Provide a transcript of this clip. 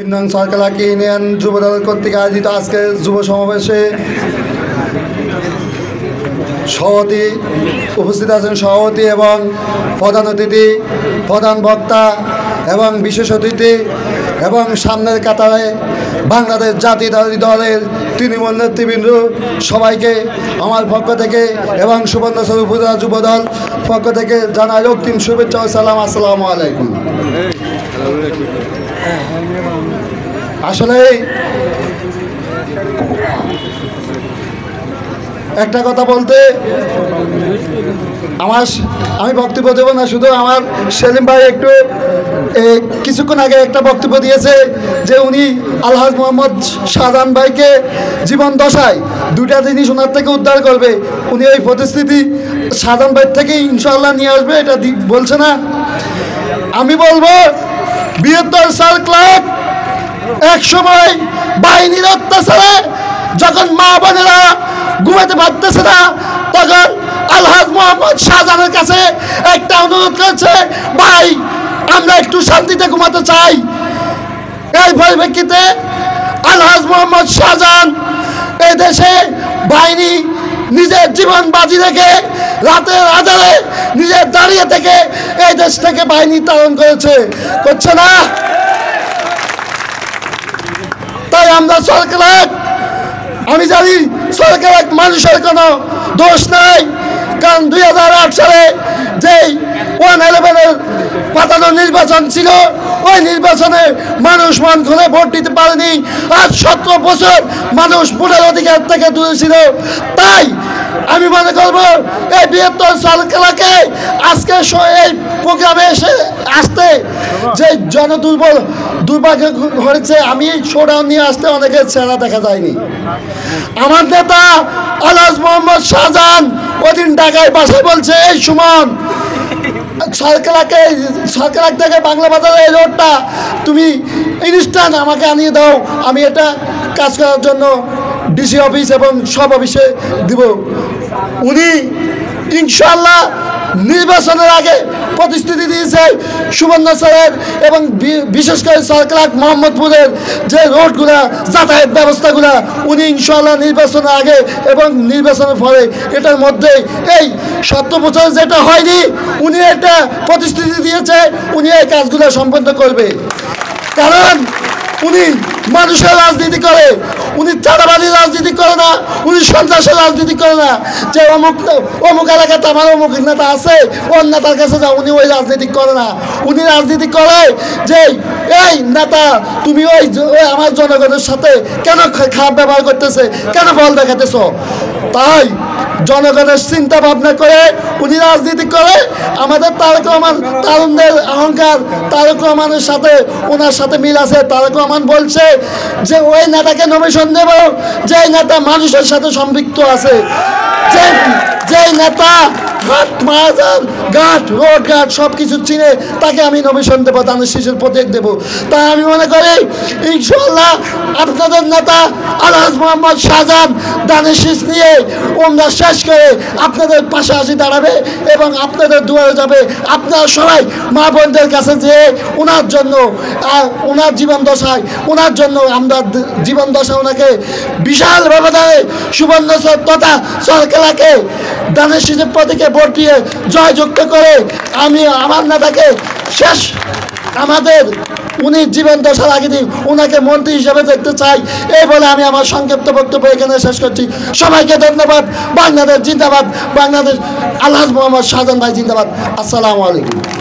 নং সরকালাকি ইউনিয়ন যুবদল কর্তৃক আয়োজিত আজকে যুব সমাবেশে সভাপতি উপস্থিত আছেন, সভাপতি এবং প্রধান অতিথি, প্রধান বক্তা এবং বিশেষ অতিথি এবং সামনের কাতারে বাংলাদেশ জাতীয়তাবাদী দলের তৃণমূল নেতৃবৃন্দ, সবাইকে আমার পক্ষ থেকে এবং সুবর্ণচর উপজেলা যুবদল পক্ষ থেকে জানাই রক্তিম শুভেচ্ছা ও সালাম। আসসালামু আলাইকুম। আসলে একটা কথা বলতে আমি বক্তব্য দেব না, শুধু আমার সেলিম ভাই একটু কিছুক্ষণ আগে একটা বক্তব্য দিয়েছে যে উনি আলহাজ মোহাম্মদ শাহজাহান ভাইকে জীবন দশায় দুইটা জিনিস ওনার থেকে উদ্ধার করবে, উনি ওই প্রতিশ্রুতি শাহজাহান ভাই থেকে ইনশাআল্লাহ নিয়ে আসবে, এটা বলছে না। আমি বলবো ৭২ সাল ক্লাব এক সময় বাহিনীর অত্যাচারে যখন মা বোনেরা ঘুমাতে পারতেছে না, তখন আলহাজ মোহাম্মদ শাহজাহানের কাছে একটা অনুরোধ করেছে, ভাই আমরা একটু শান্তিতে ঘুমাতে চাই। এই পরিপ্রেক্ষিতে আলহাজ মোহাম্মদ শাহজাহান এই দেশে বাহিনী নিজের জীবন বাজি রেখে রাতের আধারে নিজের দাঁড়িয়ে থেকে এই দেশ থেকে বাহিনী তাড়ন করছে না। তাই আমরা সরকার, আমি জানি সরকার মানুষের কোনো দোষ নাই, কারণ 2008 সালে যেই 111-এর পাতানো নির্বাচন ছিল, ওই নির্বাচনে মানুষ মন খুলে ভোট দিতে পারেনি। আজ 17 বছর মানুষ ভোটের অধিকার থেকে দূরে ছিল। তাই আমি মনে করবো এই ৭২ সাল খেলাকে আজকে এই প্রোগ্রামে আসতে যে দুর্ভাগ্য হয়েছে, আমি শোডাউন নিয়ে আসতে অনেকের চেহারা দেখা যায়নি। আমার নেতা আলহাজ মোহাম্মদ শাহজাহান ওদিন ঢাকায় বাসায় বলছে, এই সুমন সরকার থেকে বাংলা বাজারের এই রোডটা তুমি ইনস্ট্যান্ট আমাকে আনিয়ে দাও, আমি এটা কাজ করার জন্য ডিসি অফিস এবং সব অফিসে দিব। উনি ইনশাআল্লাহ নির্বাচনের আগে প্রতিশ্রুতি দিয়েছে সুবর্ণচরের এবং বিশেষ করে সরকার মোহাম্মদপুরের যে রোডগুলা, যাতায়াত ব্যবস্থাগুলা উনি ইনশাআল্লাহ নির্বাচনের আগে এবং নির্বাচনের পরে এটার মধ্যে এই 17 বছর যেটা হয়নি উনি একটা প্রতিশ্রুতি দিয়েছে, উনি এই কাজগুলো সম্পন্ন করবে। কারণ উনি মানুষের রাজনীতি করে, উনি চাঁদাবাজির রাজনীতি করে না, উনি সন্ত্রাসের রাজনীতি করে না, যে অমুক এলাকাতে আমার অমুক নেতা আছে ওর নেতার কাছে যাও, উনি ওই রাজনীতি করে না। উনি রাজনীতি করে যে এই নেতা তুমি ওই আমার জনগণের সাথে কেন খারাপ ব্যবহার করতেছে, কেন বল দেখাতেছ। তাই জনগণের চিন্তা ভাবনা করে উনি রাজনীতি করে। আমাদের তারেক রহমান তারুণদের অহংকার, তারেক রহমানের সাথে ওনার সাথে মিল আছে। তারেক রহমান বলছে যে ওই নেতাকে নমিনেশন দেব যে নেতা মানুষের সাথে সম্পৃক্ত আছে, যে নেতা ঘাট রোড ঘাট সব কিছু চিনে, তাকে আমি নমিনেশন দেবো, দানের শীষের প্রতীক দেবো। তাই আমি মনে করি ইনশাআল্লাহ আপনাদের নেতা আলহাজ মোহাম্মদ শাহজাহান দানের শীষ নিয়ে ওমরা শেষ করে আপনাদের পাশাপাশি দাঁড়াবে এবং আপনাদের দুয়ারে যাবে। আপনারা সবাই মা বোনদের কাছে যেয়ে ওনার জন্য, ওনার জীবন দশায় ওনার জন্য আমরা জীবন দশা ওনাকে বিশাল ব্যবধানে সুবর্ণচর তথা সরকারকে দানের শীষের প্রতীকে ভোট দিয়ে জয়যুক্ত করে আমি আমার নেতাকে শেষ আমাদের উনি জীবন দশার আগে দিন ওনাকে মন্ত্রী হিসেবে দেখতে চাই। এই বলে আমি আমার সংক্ষিপ্ত বক্তব্য এখানে শেষ করছি। সবাইকে ধন্যবাদ। বাংলাদেশ জিন্দাবাদ, বাংলাদেশ আলহাজ মোহাম্মদ শাহজাহান ভাই জিন্দাবাদ। আসসালামু আলাইকুম।